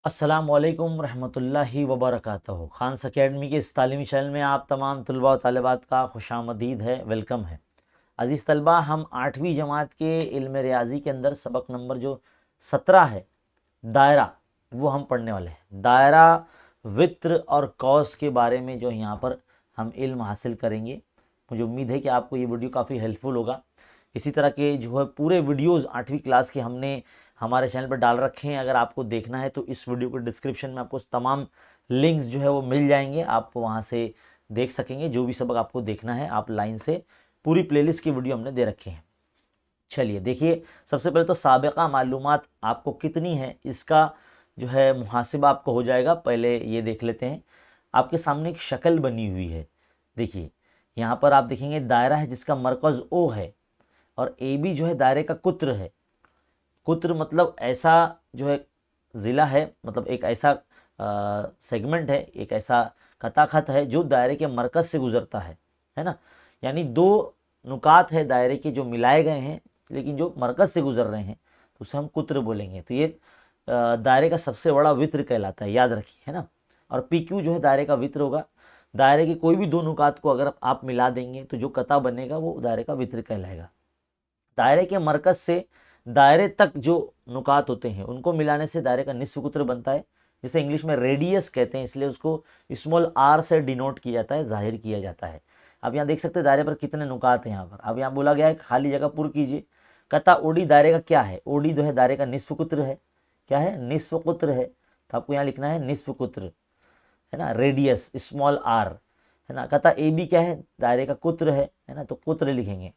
अस्सलाम वालेकुम रहमतुल्लाहि व बरकातहू। खान्स अकेडमी के इस तालीमी चैनल में आप तमाम तलबा व तालिबात का खुशामदीद है, वेलकम है। अज़ीज़ तलबा, हम 8वीं जमात के इल्म रियाजी के अंदर सबक नंबर जो 17 है, दायरा, वो हम पढ़ने वाले हैं। दायरा, वित्र और कौस के बारे में जो यहाँ पर हम इल्म हासिल करेंगे। मुझे उम्मीद है कि आपको ये वीडियो काफ़ी हेल्पफुल होगा। इसी तरह के जो है पूरे वीडियोस 8वीं क्लास के हमने हमारे चैनल पर डाल रखे हैं। अगर आपको देखना है तो इस वीडियो के डिस्क्रिप्शन में आपको तमाम लिंक्स जो है वो मिल जाएंगे, आप वहाँ से देख सकेंगे। जो भी सबक आपको देखना है आप लाइन से पूरी प्लेलिस्ट की वीडियो हमने दे रखे हैं। चलिए देखिए, सबसे पहले तो साबिक़ा मालूमात आपको कितनी है इसका जो है मुहासिबा आपको हो जाएगा। पहले ये देख लेते हैं। आपके सामने एक शक्ल बनी हुई है, देखिए यहाँ पर आप देखेंगे दायरा है जिसका मरकज़ ओ है और ए बी जो है दायरे का कुत्र है। कुत्र मतलब ऐसा जो है ज़िला है, मतलब एक ऐसा सेगमेंट है, एक ऐसा कताखत है जो दायरे के मरकज़ से गुज़रता है ना। यानी दो नुकात है दायरे के जो मिलाए गए हैं लेकिन जो मरकज़ से गुज़र रहे हैं, तो उसे हम कुत्र बोलेंगे। तो ये दायरे का सबसे बड़ा वित्र कहलाता है, याद रखिए, है ना। और पी क्यू जो है दायरे का वित्र होगा। दायरे के कोई भी दो नुकात को अगर आप मिला देंगे तो जो कता बनेगा वो दायरे का वित्र कहलाएगा। दायरे के मरकज़ से दायरे तक जो नुकात होते हैं उनको मिलाने से दायरे का निस्फ कुत्र बनता है, जिसे इंग्लिश में रेडियस कहते हैं, इसलिए उसको स्मॉल आर से डिनोट किया जाता है, जाहिर किया जाता है। अब यहाँ देख सकते हैं दायरे पर कितने नुकात हैं यहाँ पर। अब यहाँ बोला गया है खाली जगह पुर कीजिए। कता ओडी दायरे का क्या है? ओडी जो है दायरे का निस्फ कुत्र है। क्या है? निस्फ कुत्र है। तो आपको यहाँ लिखना है निस्फ कुत्र, है ना, रेडियस स्मॉल आर, है ना। कता ए बी क्या है? दायरे का कुत्र है ना, तो कुत्र लिखेंगे।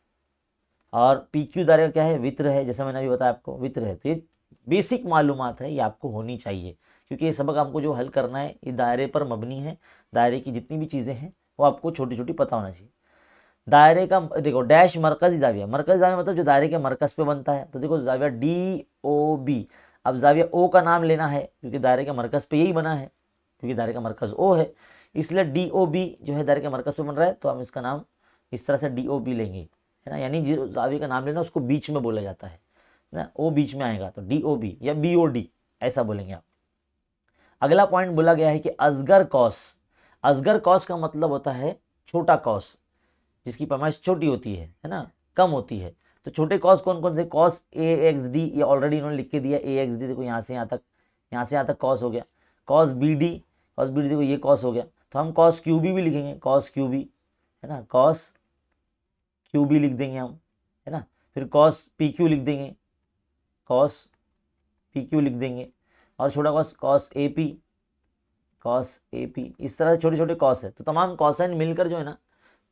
और पी क्यू दायरे का क्या है? वित्र है, जैसे मैंने अभी बताया आपको वित्र है। तो ये बेसिक मालूमात है, ये आपको होनी चाहिए, क्योंकि ये सबक हमको जो हल करना है ये दायरे पर मबनी है। दायरे की जितनी भी चीज़ें हैं वो आपको छोटी छोटी पता होना चाहिए। दायरे का देखो डैश मरकज़ी जाविया, मरकज़ी जाविया मतलब जो दायरे के मरकज़ पे बनता है। तो देखो जाविया डी ओ बी। अब जाविया ओ का नाम लेना है क्योंकि दायरे के मरकज़ पे यही बना है, क्योंकि दायरे का मरकज़ ओ है, इसलिए डी ओ बी जो है दायरे के मरकज़ पे बन रहा है, तो हम इसका नाम इस तरह से डी ओ बी लेंगे, है ना। यानी जो जाविया का नाम लेना उसको बीच में बोला जाता है ना, ओ बीच में आएगा तो डी ओ बी या बी ओ डी ऐसा बोलेंगे आप। अगला पॉइंट बोला गया है कि असगर कॉस। असगर कॉस का मतलब होता है छोटा कॉस, जिसकी पैमाइश छोटी होती है ना, कम होती है। तो छोटे कॉस कौन कौन से? कॉस ए एक्स डी, ये ऑलरेडी इन्होंने लिख के दिया। ए एक्स डी देखो यहाँ से यहाँ तक, यहाँ से यहाँ तक कॉस हो गया। Cos B D, cos B D देखो ये कॉस हो गया। तो हम कॉस क्यू बी भी लिखेंगे, कॉस क्यू बी, है ना, कॉस क्यू बी लिख देंगे हम, है ना। फिर कॉस पी क्यू लिख देंगे, कॉस पी क्यू लिख देंगे। और छोटा cos cos A P, cos A P. इस तरह से छोटे छोटे कॉस है। तो तमाम कॉसाइन मिलकर जो है ना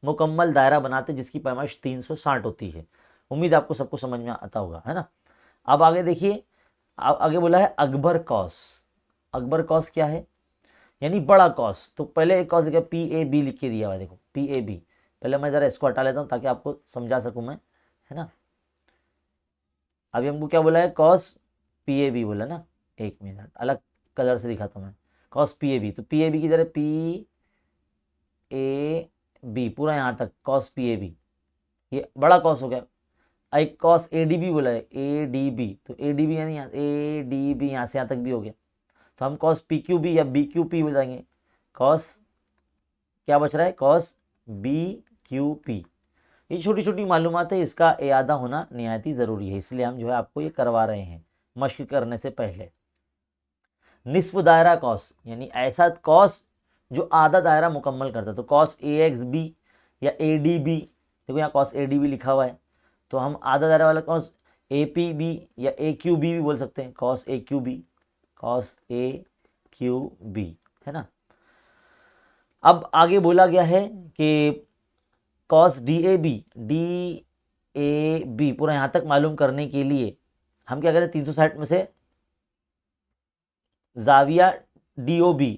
मुकम्मल दायरा बनाते जिसकी पैमाइश 360 होती है। उम्मीद आपको सबको समझ में आता होगा, है ना। अब आगे देखिए, आगे बोला है अकबर कॉस। अकबर कॉस क्या है? यानी बड़ा कॉस। तो पहले एक कॉस लिखा पी ए बी लिख के दिया हुआ है, देखो पी ए बी। पहले मैं ज़रा इसको हटा लेता हूँ ताकि आपको समझा सकूँ मैं, है ना। अभी हमको क्या बोला है? कॉस पी ए बी बोला ना। एक मिनट अलग कलर से दिखाता हूँ मैं। कॉस पी ए बी, तो पी ए बी की जगह पी ए बी पूरा यहाँ तक कॉस पी ए बी, ये बड़ा कॉस हो गया। एक कॉस ए डी बी बोला है, ए डी बी, तो ए डी बी यानी ए डी बी यहाँ से यहाँ तक भी हो गया। तो हम कॉस पी क्यू बी या बी क्यू पी बताएंगे। कॉस क्या बच रहा है? Cos B Q P. ये छोटी छोटी मालूमात है, इसका इयादा होना निहायत ही ज़रूरी है, इसलिए हम जो है आपको ये करवा रहे हैं मश्क करने से पहले। निस्फ दायरा कॉस, यानी ऐसा कॉस जो आधा दायरा मुकम्मल करता है। तो कॉस ए एक्स बी या ए डी बी, देखो यहाँ कॉस ए डी बी लिखा हुआ है, तो हम आधा दायरा वाला कॉस ए पी बी या ए क्यू बी भी बोल सकते हैं। Cos A Q B, cos A Q B, है ना। अब आगे बोला गया है कि cos D A B, D A B पूरा यहाँ तक मालूम करने के लिए हम क्या करें? 360 में से जाविया डी ओ बी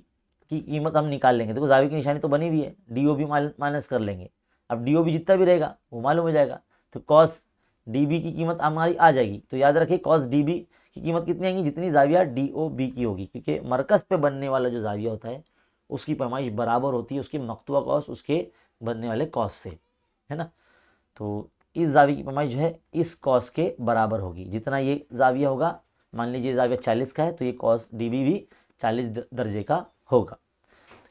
की कीमत हम निकाल लेंगे। देखो जाविया की निशानी तो बनी हुई है, डी ओ बी माइनस कर लेंगे। अब डी ओ बी जितना भी रहेगा वो मालूम हो जाएगा। तो कॉस डी बी की कीमत हमारी आ जाएगी। तो याद रखिए कॉस डी बी की कीमत कितनी आएगी? जितनी जाविया डी ओ बी की होगी, क्योंकि मरकज़ पे बनने वाला जो जाविया होता है उसकी पैमाइश बराबर होती है उसकी मकतूआ कॉस उसके बनने वाले कॉस से, है ना। तो इस जाविया की पैमाइश जो है इस कॉस के बराबर होगी। जितना ये जाविया होगा, मान लीजिए जाविया 40 का है तो ये कॉस डी बी भी 40 दर्जे का होगा।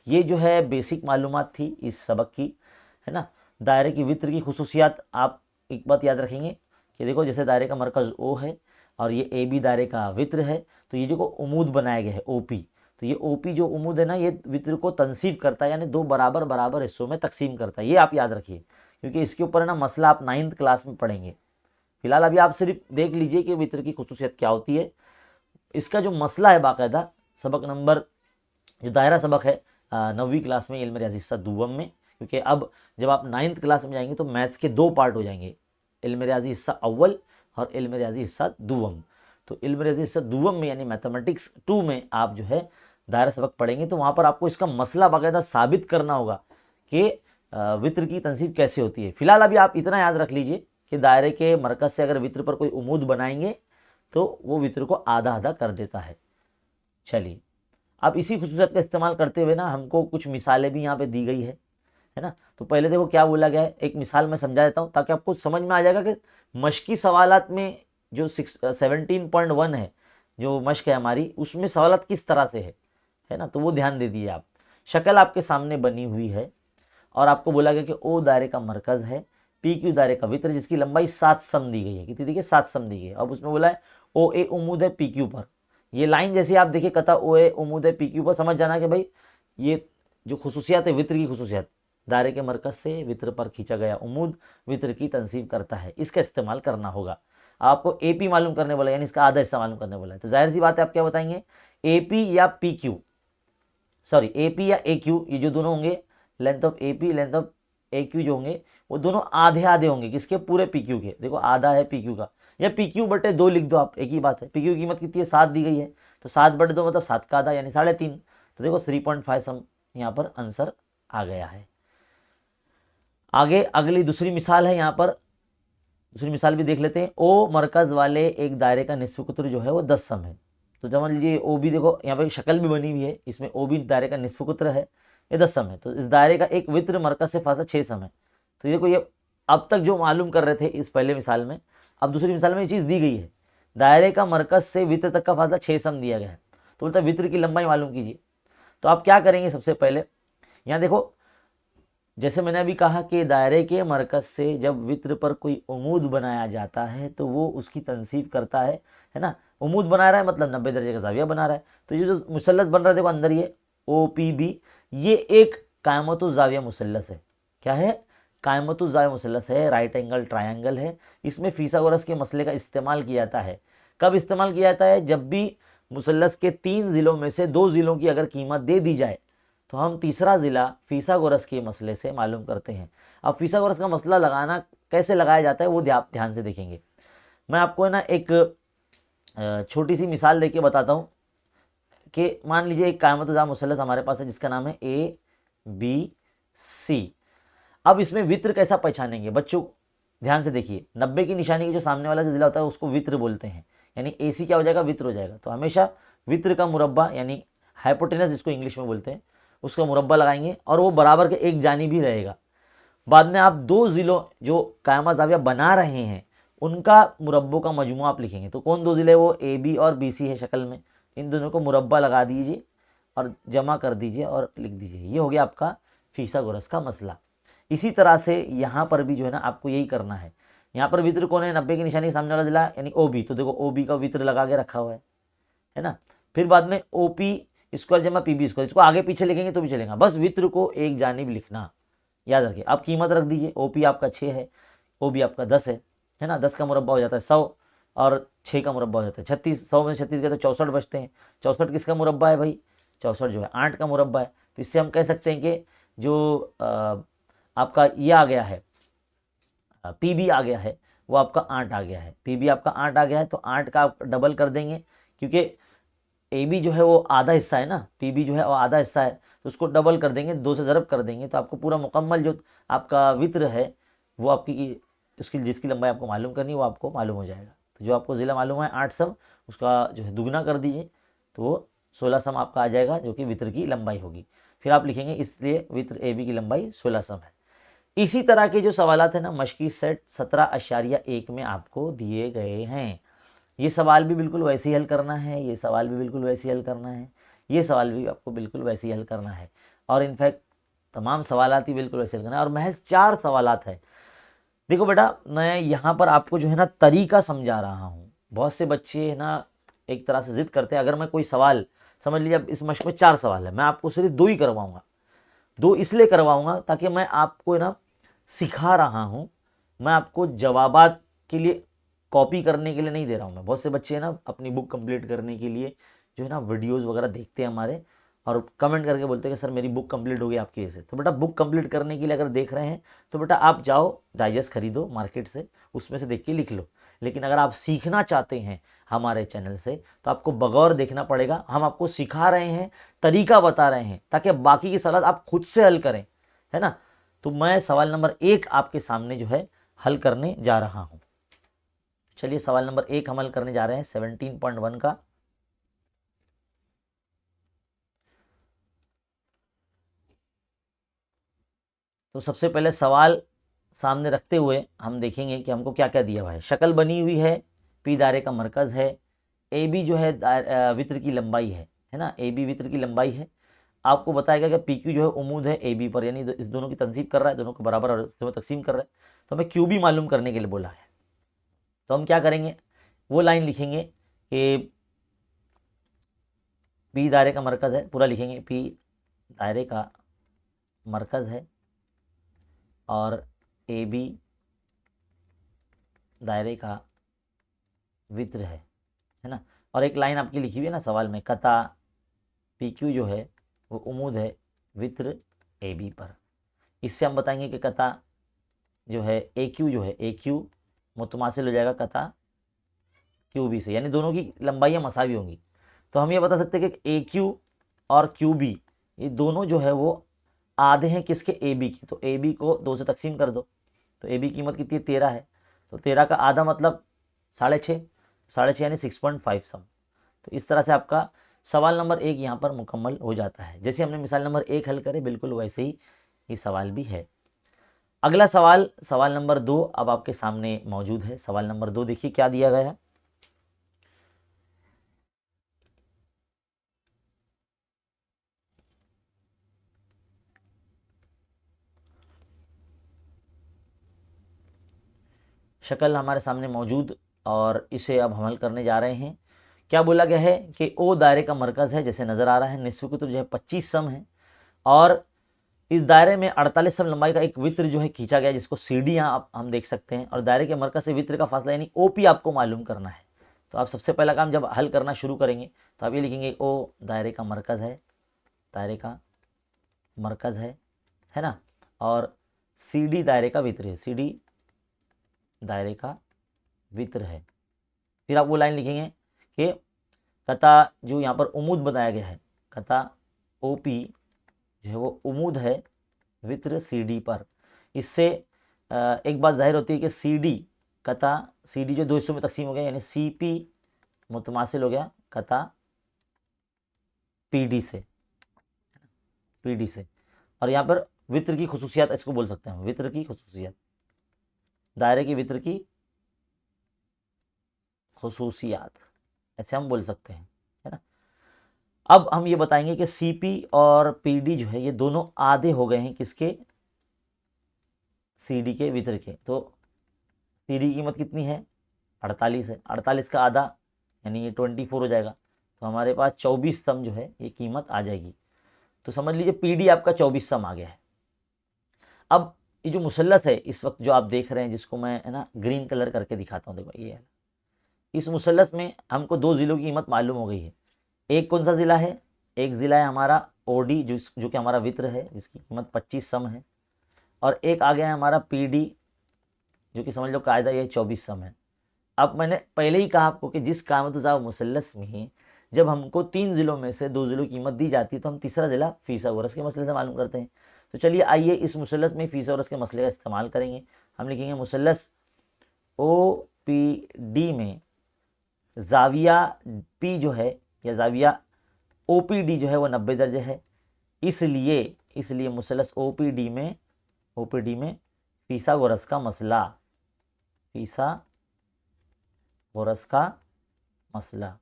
ये जो है बेसिक मालूमात थी इस सबक की, है ना। दायरे की वित्र की खुसूसियात आप एक बात याद रखेंगे कि देखो जैसे दायरे का मरकज़ ओ है और ये ए बी दायरे का वित्र है, तो ये जो उमूद बनाया गया है ओपी, तो ये ओपी जो उमूद है ना ये वित्र को तनसीब करता है, यानी दो बराबर बराबर हिस्सों में तकसीम करता है। ये आप याद रखिए क्योंकि इसके ऊपर ना मसला आप 9th क्लास में पढ़ेंगे। फिलहाल अभी आप सिर्फ देख लीजिए कि वित्र की खुसूसियत क्या होती है। इसका जो मसला है बाकायदा सबक नंबर जो दायरा सबक है 9वीं क्लास में इल्म रियाज़ी हिस्सा दुव्वम में, क्योंकि अब जब आप 9th क्लास में जाएंगे तो मैथ्स के 2 पार्ट हो जाएंगे, इल्म रियाज़ी हिस्सा अव्वल और इल्म रियाज़ी हिस्सा दुव्वम। तो इल्म रियाज़ी हिस्सा दुव्वम में यानी मैथमेटिक्स 2 में आप जो है दायरा सबक पढ़ेंगे, तो वहाँ पर आपको इसका मसला बाकायदा साबित करना होगा कि वित्र की तनसीब कैसे होती है। फिलहाल अभी आप इतना याद रख लीजिए कि दायरे के मरकज़ से अगर वित्र पर कोई उमूद बनाएंगे तो वो वित्र को आधा आधा कर देता है। चलिए अब इसी खुसूसियत का इस्तेमाल करते हुए ना हमको कुछ मिसालें भी यहाँ पे दी गई है ना। तो पहले देखो क्या बोला गया है, एक मिसाल मैं समझा देता हूँ ताकि आपको समझ में आ जाएगा कि मश्की सवालात में जो 17.1 है जो मश्क है हमारी, उसमें सवालात किस तरह से है ना। तो वो ध्यान दे दीजिए आप। शक्ल आपके सामने बनी हुई है और आपको बोला गया कि ओ दायरे का मरकज़ है, पी क्यू दायरे का वित्र जिसकी लंबाई 7 सम दी गई है। कितनी देखिए 7 सम दी गई है। अब उसमें बोला है ओ ए उम्मीद है पी क्यू पर। ये लाइन जैसे आप देखिए कथा ओ ए उम्मीद है पी क्यू पर, समझ जाना कि भाई ये जो खुसूसियात है वित्र की खुसूसियात, दायरे के मरकज़ से वित्र पर खींचा गया उम्मीद वित्र की तनसीब करता है, इसका इस्तेमाल करना होगा। आपको ए पी मालूम करने बोला यानी इसका आधा हिस्सा मालूम करने बोला है, तो जाहिर सी बात है आप क्या बताएंगे, ए पी या P Q, sorry A P या ए क्यू, ये जो दोनों होंगे length of A P length of A Q जो होंगे वो दोनों आधे आधे होंगे किसके, पूरे पी क्यू के। देखो आधा है पी क्यू का, या पी क्यू बटे 2 लिख दो आप, एक ही बात है। पी क्यू की कीमत कितनी है 7 दी गई है, तो 7 बटे 2 मतलब 7 का आधा यानी 3.5। तो देखो 3.5 सम यहाँ पर आंसर आ गया है। आगे अगली दूसरी मिसाल है, यहाँ पर दूसरी मिसाल भी देख लेते हैं। ओ मरकज़ वाले एक दायरे का निस्फ कुत्र जो है वो 10 सम है। तो समझ लीजिए ओ भी देखो यहाँ पर शक्ल भी बनी हुई है, इसमें ओ भी दायरे का निस्फ कुत्र है, ये 10 सम है। तो इस दायरे का एक वित्र मरकज़ से फासला 6 सम है। तो देखो ये अब तक जो मालूम कर रहे थे इस पहले मिसाल में, अब दूसरी मिसाल में ये चीज़ दी गई है, दायरे का मरकज़ से वित्र तक का फासला 6 सम दिया गया है। तो बोलता है वित्र की लंबाई मालूम कीजिए। तो आप क्या करेंगे, सबसे पहले यहाँ देखो जैसे मैंने अभी कहा कि दायरे के मरकज़ से जब वित्र पर कोई उमूद बनाया जाता है तो वो उसकी तनसीब करता है ना। उमूद बना रहा है मतलब 90 दर्जे का ज़ाविया बना रहा है। तो ये जो मुसल्लस बन रहा है देखो अंदर ये ओ पी बी, ये एक कायमतुज़ ज़ाविया मुसल्लस है। क्या है, कायमतुज़ ज़ाविया मुसल्लस है, राइट एंगल ट्रायंगल है। इसमें फिसागोरस के मसले का इस्तेमाल किया जाता है। कब इस्तेमाल किया जाता है, जब भी मुसल्लस के 3 ज़िलों में से 2 ज़िलों की अगर कीमत दे दी जाए तो हम तीसरा ज़िला फिसागोरस के मसले से मालूम करते हैं। अब फिसागोरस का मसला लगाना कैसे लगाया जाता है वो ध्यान से देखेंगे। मैं आपको ना एक छोटी सी मिसाल देके बताता हूँ कि मान लीजिए एक कायमतुज़ ज़ाविया मुसल्लस हमारे पास है जिसका नाम है ए बी सी। अब इसमें वित्र कैसा पहचानेंगे बच्चों, ध्यान से देखिए। 90 की निशानी के जो सामने वाला जो ज़िला होता है उसको वित्र बोलते हैं, यानी ए सी क्या हो जाएगा, वित्र हो जाएगा। तो हमेशा वित्र का मुरब्बा यानी हाइपोटेनस जिसको इंग्लिश में बोलते हैं उसका मुरब्बा लगाएंगे और वो बराबर के एक जानिब ही रहेगा। बाद में आप 2 ज़िलों जो कायमा ज़ाविया बना रहे हैं उनका मुरब्बों का मजमू आप लिखेंगे। तो कौन 2 ज़िले, वो ए बी और बी सी है शक्ल में, इन दोनों को मुरब्बा लगा दीजिए और जमा कर दीजिए और लिख दीजिए। ये हो गया आपका फिसागोरस का मसला। इसी तरह से यहाँ पर भी जो है ना आपको यही करना है। यहाँ पर वित्र कौन है, 90 की निशानी सामने वाला ज़िला यानी ओ बी, तो देखो ओ बी का वित्र लगा के रखा हुआ है ना। फिर बाद में ओ पी स्क्वायर जमा पी बी स्क्वायर, इसको आगे पीछे लिखेंगे तो भी चलेगा, बस वित्र को एक जानिब लिखना, याद रखिए। अब कीमत रख दीजिए, ओ पी आपका 6 है, ओ बी आपका 10 है ना। 10 का मुरब्बा हो जाता है 100 और 6 का मुरब्बा हो जाता है 36। 100 में 36 गए तो 64 बचते हैं। 64 किसका मुरब्बा है भाई, 64 जो है 8 का मुरब्बा है। तो इससे हम कह सकते हैं कि जो आपका ये आ गया है पी बी आ गया है वो आपका 8 आ गया है। पी बी आपका 8 आ गया है, तो 8 का आप डबल कर देंगे क्योंकि ए बी जो है वो आधा हिस्सा है ना, पी बी जो है वो आधा हिस्सा है, तो उसको डबल कर देंगे, 2 से ज़रब कर देंगे तो आपको पूरा मुकम्मल जो आपका वित्र है वो आपकी उसकी जिसकी लंबाई आपको मालूम करनी है वो आपको मालूम हो जाएगा। तो जो आपको ज़िला मालूम है 8 सम, उसका जो है दुगना कर दीजिए तो वो 16 सम आपका आ जाएगा जो कि वित्र की लंबाई होगी। फिर आप लिखेंगे इसलिए वित्र ए बी की लंबाई 16 सम है। इसी तरह के जो सवालात है ना मश्की सेट 17.1 में आपको दिए गए हैं। ये सवाल भी बिल्कुल वैसे ही हल करना है, ये सवाल भी बिल्कुल वैसे ही हल करना है। ये सवाल भी आपको बिल्कुल वैसे ही हल करना है, और इनफैक्ट तमाम सवालात ही बिल्कुल वैसे हल करना है, और महज 4 सवालात है। देखो बेटा, मैं यहाँ पर आपको जो है ना तरीका समझा रहा हूँ। बहुत से बच्चे है ना एक तरह से जिद करते हैं, अगर मैं कोई सवाल, समझ लीजिए अब इस मश्क में 4 सवाल है, मैं आपको सिर्फ 2 ही करवाऊंगा। 2 इसलिए करवाऊंगा ताकि मैं आपको ना सिखा रहा हूँ, मैं आपको जवाबात के लिए कॉपी करने के लिए नहीं दे रहा हूँ। मैं, बहुत से बच्चे हैं ना अपनी बुक कंप्लीट करने के लिए जो है ना वीडियोस वगैरह देखते हैं हमारे, और कमेंट करके बोलते हैं कि सर मेरी बुक कंप्लीट हो गई आपकी वजह से। तो बेटा बुक कंप्लीट करने के लिए अगर देख रहे हैं तो बेटा आप जाओ डाइजेस्ट खरीदो मार्केट से, उसमें से देख के लिख लो। लेकिन अगर आप सीखना चाहते हैं हमारे चैनल से तो आपको बगौर देखना पड़ेगा। हम आपको सिखा रहे हैं, तरीका बता रहे हैं, ताकि बाकी की सवाल आप खुद से हल करें, है ना। तो मैं सवाल नंबर 1 आपके सामने जो है हल करने जा रहा हूं। चलिए सवाल नंबर 1 हम हल करने जा रहे हैं 17.1 का। तो सबसे पहले सवाल सामने रखते हुए हम देखेंगे कि हमको क्या क्या दिया हुआ है। शक्ल बनी हुई है, पी दायरे का मरकज है, ए बी जो है वित्र की लंबाई है ना, ए बी वित्र की लंबाई है। आपको बताएगा कि पी क्यू जो है उमूद है ए बी पर, यानी इस दोनों की तंसीब कर रहा है, दोनों को बराबर और में तकसीम कर रहा है। तो हमें क्यू बी मालूम करने के लिए बोला है। तो हम क्या करेंगे, वो लाइन लिखेंगे कि पी दायरे का मरकज है, पूरा लिखेंगे, पी दायरे का मरकज है और ए बी दायरे का वित्र है ना। और एक लाइन आपकी लिखी हुई है ना सवाल में, कता पी क्यू जो है वो उमूद है वित्र ए बी पर। इससे हम बताएंगे कि कता जो है ए क्यू जो है, ए क्यू मुतमासिल हो जाएगा कता क्यू बी से, यानी दोनों की लंबाइयाँ मसावी होंगी। तो हम ये बता सकते हैं कि ए क्यू और क्यू बी ये दोनों जो है वो आधे हैं किसके, ए बी के। तो ए बी को 2 से तकसीम कर दो, तो ए बी की कीमत कितनी है, 13 है। तो 13 का आधा मतलब 6.5, 6.5 यानी 6.5 सम। तो इस तरह से आपका सवाल नंबर 1 यहाँ पर मुकम्मल हो जाता है। जैसे हमने मिसाल नंबर 1 हल करे बिल्कुल वैसे ही ये सवाल भी है। अगला सवाल, सवाल नंबर 2 अब आपके सामने मौजूद है। सवाल नंबर 2 देखिए क्या दिया गया है। शक्ल हमारे सामने मौजूद, और इसे अब हम हल करने जा रहे हैं। क्या बोला गया है कि ओ दायरे का मरकज है, जैसे नजर आ रहा है, निस्फ कुतुर जो है 25 सम है, और इस दायरे में 48 सम लंबाई का एक वित्र जो है खींचा गया, जिसको सी डी यहाँ हम देख सकते हैं, और दायरे के मरकज से वित्र का फासला यानी ओ पी आपको मालूम करना है। तो आप सबसे पहला काम जब हल करना शुरू करेंगे तो आप ये लिखेंगे ओ दायरे का मरकज है, दायरे का मरकज है ना, और सी डी दायरे का वित्र है, सी डी दायरे का वित्र है। फिर आप वो लाइन लिखेंगे कि कता जो यहाँ पर उमूद बताया गया है, कता ओ पी जो है वो उमूद है वित्र सी डी पर। इससे एक बात जाहिर होती है कि सी डी कता सी डी जो 2 हिस्सों में तकसीम हो गया, यानी सी पी मुतमासिल हो गया कता पी डी से, पी डी से। और यहाँ पर वित्र की खुसूसियात इसको बोल सकते हैं, वित्र की खुसूसियात, दायरे की वित्र की खुसूसियात, ऐसे हम बोल सकते हैं, है ना। अब हम ये बताएंगे कि सीपी और पीडी जो है ये दोनों आधे हो गए हैं किसके, सीडी के वित्र के। तो सीडी की कीमत कितनी है, 48 है, 48 का आधा यानी ये 24 हो जाएगा। तो हमारे पास 24 सम जो है ये कीमत आ जाएगी। तो समझ लीजिए पीडी आपका 24 सम आ गया है। अब ये जो मुसल्लस है इस वक्त जो आप देख रहे हैं, जिसको मैं है ना ग्रीन कलर करके दिखाता हूँ, देखो ये है, इस मुसल्लस में हमको 2 ज़िलों की कीमत मालूम हो गई है। एक कौन सा ज़िला है, एक ज़िला है हमारा ओडी जो कि हमारा वित्र है, जिसकी कीमत 25 सम है, और एक आ गया है हमारा पीडी जो कि समझ लो कायदा ये 24 सम है। अब मैंने पहले ही कहा आपको कि जिस कामतुज़ाव मुसल्लस में जब हमको 3 ज़िलों में से 2 ज़िलों की कीमत दी जाती है तो हम तीसरा ज़िला फीसा वरस के मसले से मालूम करते हैं। तो चलिए आइए इस मुसल्लस में फीसा वरस के मसले का इस्तेमाल करेंगे। हम लिखेंगे मुसल्लस ओ पी डी में जाविया पी जो है या जाविया ओ पी डी जो है वो 90 दर्जे है। इसलिए मुसल्लस ओ पी डी में फीसागोरस का मसला, फीसागोरस का मसला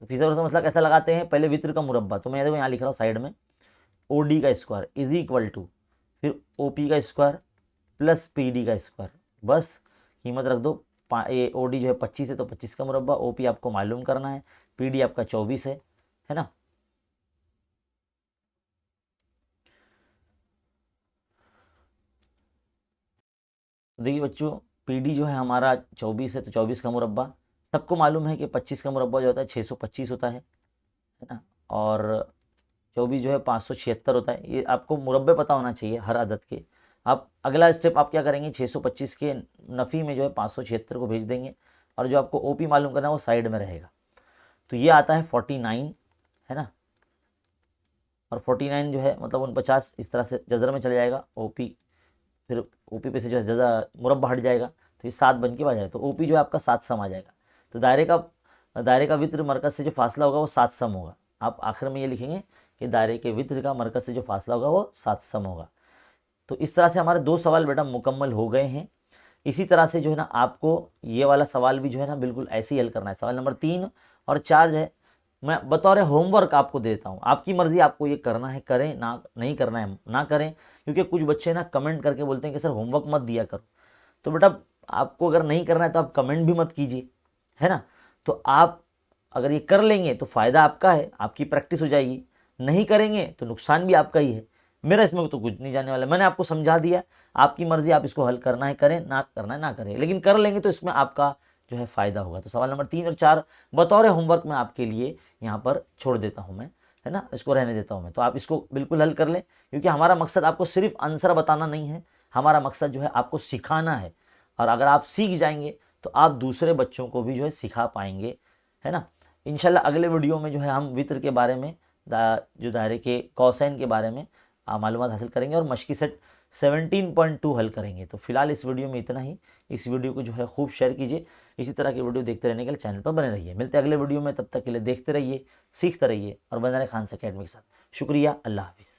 तो फीसद का मसला कैसा लगाते हैं, पहले वित्र का मुरब्बा, तो मैं देखो यहाँ लिख रहा हूँ साइड में, ओ डी का स्क्वायर इज इक्वल टू फिर ओ पी का स्क्वायर प्लस पी डी का स्क्वायर, बस कीमत रख दो। ये ओ डी जो है 25 है तो 25 का मुरब्बा, ओ पी आपको मालूम करना है, पी डी आपका 24 है ना। तो देखिए बच्चों, पी डी जो है हमारा 24 है तो 24 का मुरब्बा, सबको मालूम है कि 25 का मुरब्बा जो होता है 625 होता है ना, और 24 जो है 576 होता है। ये आपको मुरब्बे पता होना चाहिए हर अदद के। आप अगला स्टेप आप क्या करेंगे, 625 के नफ़ी में जो है 576 को भेज देंगे, और जो आपको ओपी मालूम करना है वो साइड में रहेगा। तो ये आता है 49, है ना, और 49 जो है मतलब 49 इस तरह से जजर में चले जाएगा ओपी, फिर ओपी पे से जो है जजा मुरब्बा हट जाएगा, तो ये 7 बन के आ जाएगा, तो ओपी जो है आपका 7 सम आ जाएगा। तो दायरे का वित्र मरकज से जो फासला होगा वो 7 सम होगा। आप आखिर में ये लिखेंगे कि दायरे के वित्र का मरकज से जो फासला होगा वो 7 सम होगा। तो इस तरह से हमारे 2 सवाल बेटा मुकम्मल हो गए हैं। इसी तरह से जो है ना आपको ये वाला सवाल भी जो है ना बिल्कुल ऐसे ही हल करना है। सवाल नंबर 3 और 4 जो है मैं बतौर होमवर्क आपको देता हूँ, आपकी मर्ज़ी, आपको ये करना है करें, ना नहीं करना है ना करें, क्योंकि कुछ बच्चे ना कमेंट करके बोलते हैं कि सर होमवर्क मत दिया करो। तो बेटा आपको अगर नहीं करना है तो आप कमेंट भी मत कीजिए, है ना। तो आप अगर ये कर लेंगे तो फ़ायदा आपका है, आपकी प्रैक्टिस हो जाएगी, नहीं करेंगे तो नुकसान भी आपका ही है। मेरा इसमें तो कुछ नहीं जाने वाला, मैंने आपको समझा दिया, आपकी मर्ज़ी, आप इसको हल करना है करें, ना करना है ना करें, लेकिन कर लेंगे तो इसमें आपका जो है फ़ायदा होगा। तो सवाल नंबर 3 और 4 बतौर होमवर्क में आपके लिए यहाँ पर छोड़ देता हूँ मैं, है ना, इसको रहने देता हूँ मैं। तो आप इसको बिल्कुल हल कर लें, क्योंकि हमारा मकसद आपको सिर्फ आंसर बताना नहीं है, हमारा मकसद जो है आपको सिखाना है। और अगर आप सीख जाएंगे तो आप दूसरे बच्चों को भी जो है सिखा पाएंगे, है ना। इंशाल्लाह अगले वीडियो में जो है हम वित्र के बारे में, जो दायरे के कॉसाइन के बारे में मालूमात हासिल करेंगे, और मश्की सेट 17.2 हल करेंगे। तो फिलहाल इस वीडियो में इतना ही। इस वीडियो को जो है खूब शेयर कीजिए। इसी तरह की वीडियो देखते रहने के लिए चैनल पर बने रहिए। मिलते हैं अगले वीडियो में, तब तक के लिए देखते रहिए, सीखते रहिए और बने रहें खान अकेडमी के साथ। शुक्रिया, अल्लाह हाफिज़।